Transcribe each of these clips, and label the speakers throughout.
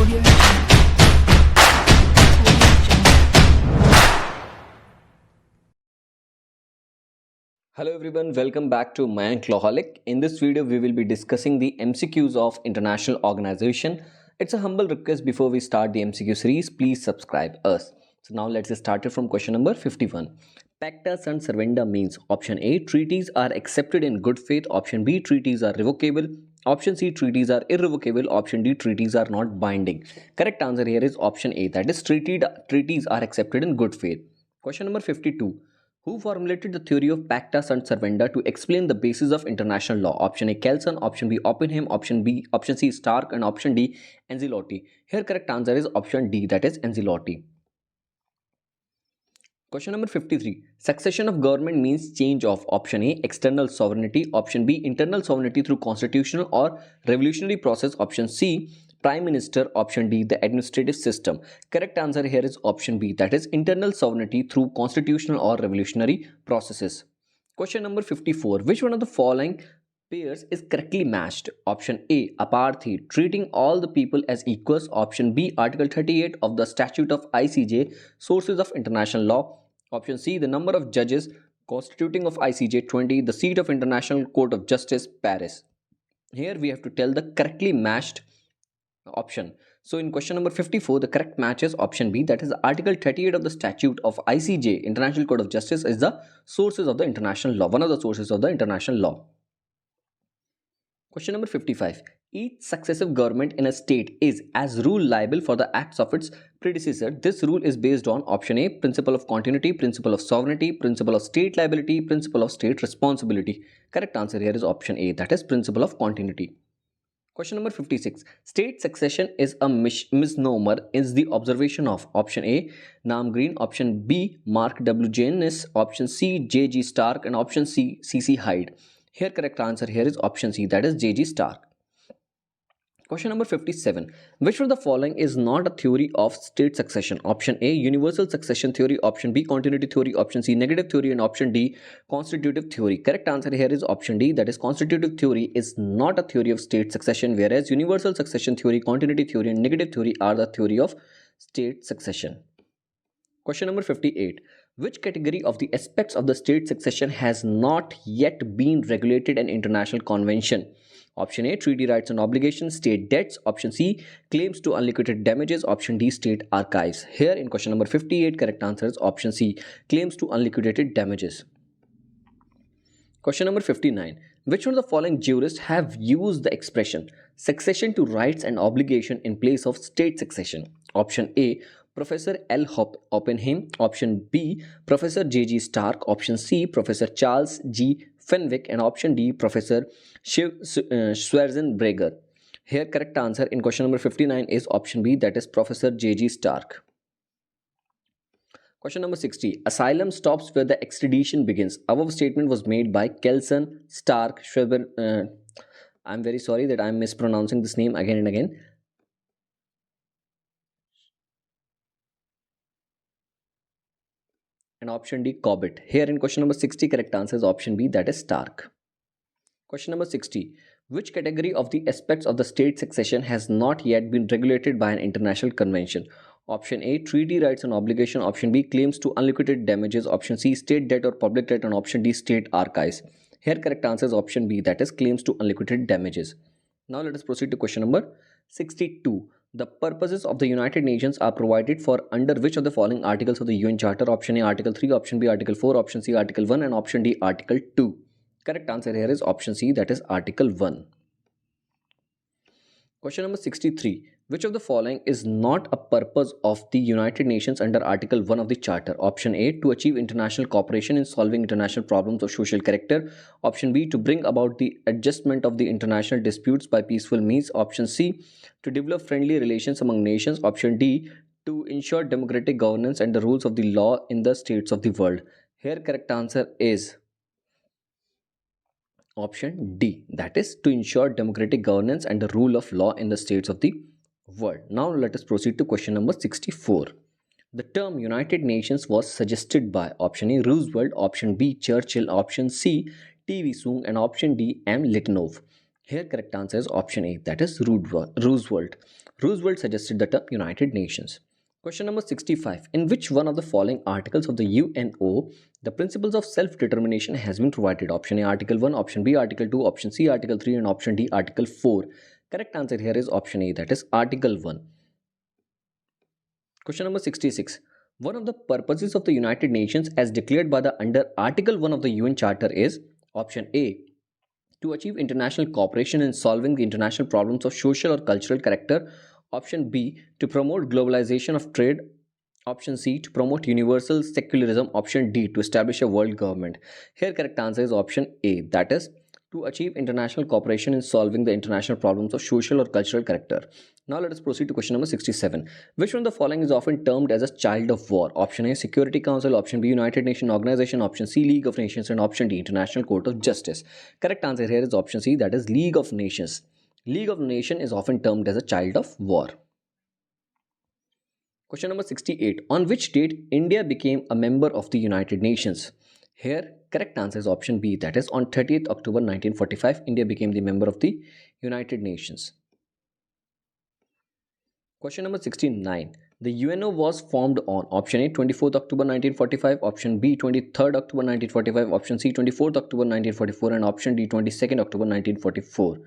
Speaker 1: Hello everyone, welcome back to MAYANK LAWHOLIC. In this video, we will be discussing the MCQs of International Organization. It's a humble request before we start the MCQ series, please subscribe us. So now let's get started from question number 51. Pacta sunt servanda means option A, treaties are accepted in good faith, option B, treaties are revocable, option C, treaties are irrevocable, option D, treaties are not binding. Correct answer here is option A, that is treaties are accepted in good faith. Question number 52. Who formulated the theory of pacta sunt servanda to explain the basis of international law? Option A, Kelsen, option B, Oppenheim, option C, Stark, and option D, Ancelotti. Here correct answer is option D, that is Ancelotti. Question number 53. Succession of government means change of option A, external sovereignty, option B, internal sovereignty through constitutional or revolutionary process, option C, Prime Minister, option D, the administrative system. Correct answer here is option B, that is internal sovereignty through constitutional or revolutionary processes. Question number 54. Which one of the following pairs is correctly matched? Option A, apartheid, treating all the people as equals, option B, Article 38 of the Statute of ICJ, sources of international law, option C, the number of judges constituting of ICJ 20, the seat of International Court of Justice, Paris. Here we have to tell the correctly matched option. So in question number 54, the correct match is option B, that is Article 38 of the Statute of ICJ, International Court of Justice, is the sources of the international law, one of the sources of the international law. Question number 55. Each successive government in a state is as rule liable for the acts of its predecessor. This rule is based on option A, principle of continuity, principle of sovereignty, principle of state liability, principle of state responsibility. Correct answer here is option A, that is principle of continuity. Question number 56. State succession is a misnomer is the observation of option A, Naam Green, option B, Mark W. Janus, option C, J.G. Stark, and option C, C.C. Hyde. Here correct answer here is option C, that is J.G. Stark. Question number 57. Which of the following is not a theory of state succession? Option A, universal succession theory, option B, continuity theory, option C, negative theory, and option D, constitutive theory. Correct answer here is option D, that is constitutive theory is not a theory of state succession, whereas universal succession theory, continuity theory, and negative theory are the theory of state succession. Question number 58. Which category of the aspects of the state succession has not yet been regulated in international convention? Option A, treaty rights and obligations, state debts, option C, claims to unliquidated damages, option D, state archives. Here in question number 58, correct answer is option C, claims to unliquidated damages. Question number 59. Which one of the following jurists have used the expression succession to rights and obligation in place of state succession? Option A, Professor L. Oppenheim, option B, Professor J.G. Stark, option C, Professor Charles G. Fenwick, and option D, Professor Schwarzenberger. Here correct answer in question number 59 is option B, that is Professor J.G. Stark. Question number 60. Asylum stops where the extradition begins. Above statement was made by Kelsen, Stark, Schwarzenberger. I'm very sorry that I'm mispronouncing this name again and again. And option D, Cobbett. Here in question number 60, correct answer is option B, that is Stark. Question number 60. Which category of the aspects of the state succession has not yet been regulated by an international convention? Option A, treaty rights and obligation, option B, claims to unliquidated damages, option C, state debt or public debt, and option D, state archives. Here correct answer is option B, that is claims to unliquidated damages. Now let us proceed to question number 62. The purposes of the United Nations are provided for under which of the following articles of the UN Charter? Option A, Article 3, option B, Article 4, option C, Article 1, and option D, Article 2. Correct answer here is option C, that is Article 1. Question number 63. Which of the following is not a purpose of the United Nations under Article 1 of the Charter? Option A, to achieve international cooperation in solving international problems of social character. Option B, to bring about the adjustment of the international disputes by peaceful means. Option C, to develop friendly relations among nations. Option D, to ensure democratic governance and the rules of the law in the states of the world. Here correct answer is option D, that is to ensure democratic governance and the rule of law in the states of the world. Now let us proceed to question number 64. The term United Nations was suggested by option A, Roosevelt, option B, Churchill, option C, T.V. Soong, and option D, M. Litvinov. Here correct answer is option A, that is Roosevelt. Roosevelt suggested the term United Nations. Question number 65. In which one of the following articles of the UNO the principles of self-determination has been provided? Option A, Article 1, option B, Article 2, option C, Article 3, and option D, Article 4. Correct answer here is option A, that is Article 1. Question number 66. One of the purposes of the United Nations as declared by the under Article 1 of the UN Charter is option A, to achieve international cooperation in solving the international problems of social or cultural character. Option B, to promote globalization of trade. Option C, to promote universal secularism. Option D, to establish a world government. Here correct answer is option A, that is to achieve international cooperation in solving the international problems of social or cultural character. Now let us proceed to question number 67. Which one of the following is often termed as a child of war? Option A, Security Council, option B, United Nations Organization, option C, League of Nations, and option D, International Court of Justice. Correct answer here is option C, that is League of Nations. League of Nations is often termed as a child of war. Question number 68. On which date India became a member of the United Nations? Here correct answer is option B, that is on 30th October 1945 India became the member of the United Nations. Question number 69. The UNO was formed on option A, 24th October 1945, option B, 23rd October 1945, option C, 24th October 1944, and option D, 22nd October 1944.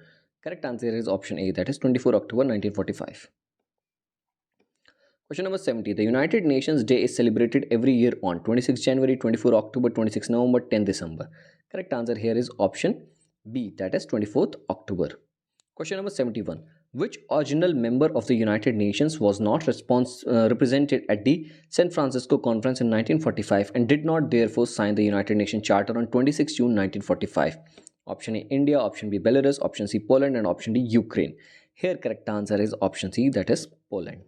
Speaker 1: Correct answer is option A, that is 24 October 1945. Question number 70. The United Nations Day is celebrated every year on 26 January, 24 October, 26 November, 10 December. Correct answer here is option B, that is 24th October. Question number 71. Which original member of the United Nations was not represented at the San Francisco Conference in 1945 and did not therefore sign the United Nations Charter on 26 June 1945? Option A, India, option B, Belarus, option C, Poland, and option D, Ukraine. Here correct answer is option C, that is Poland.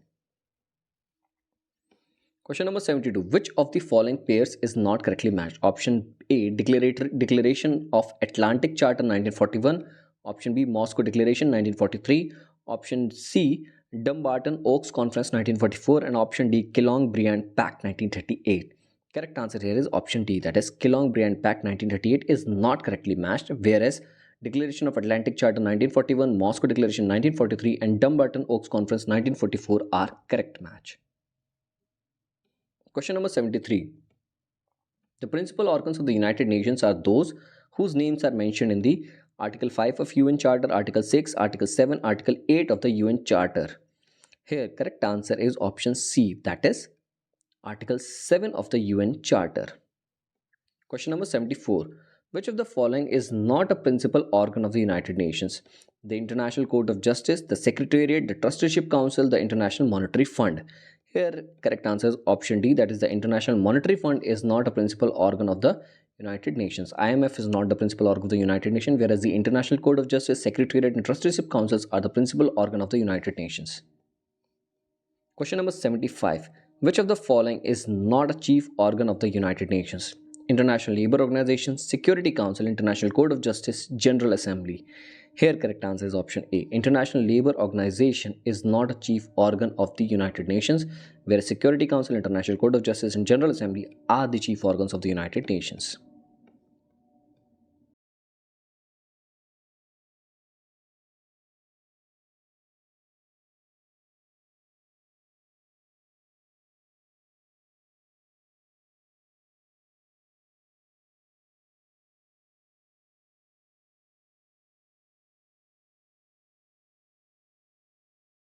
Speaker 1: Question number 72. Which of the following pairs is not correctly matched? Option A, Declaration of Atlantic Charter 1941. Option B, Moscow Declaration 1943. Option C, Dumbarton Oaks Conference 1944. And option D, Kelong-Briand Pact 1938. Correct answer here is option D, that is Kelong-Briand Pact 1938 is not correctly matched, whereas Declaration of Atlantic Charter 1941, Moscow Declaration 1943, and Dumbarton Oaks Conference 1944 are correct match. Question number 73. The principal organs of the United Nations are those whose names are mentioned in the Article 5 of UN Charter, Article 6, Article 7, Article 8 of the UN Charter. Here correct answer is option C, that is Article 7 of the UN Charter. Question number 74. Which of the following is not a principal organ of the United Nations? The International Court of Justice, the Secretariat, the Trusteeship Council, the International Monetary Fund. Here correct answer is option D, that is the International Monetary Fund is not a principal organ of the United Nations. IMF is not the principal organ of the United Nations, whereas the International Court of Justice, Secretariat, and Trusteeship Councils are the principal organ of the United Nations. Question number 75. Which of the following is not a chief organ of the United Nations? International Labour Organization, Security Council, International Court of Justice, General Assembly. Here correct answer is option A. International Labour Organization is not a chief organ of the United Nations, whereas Security Council, International Court of Justice, and General Assembly are the chief organs of the United Nations.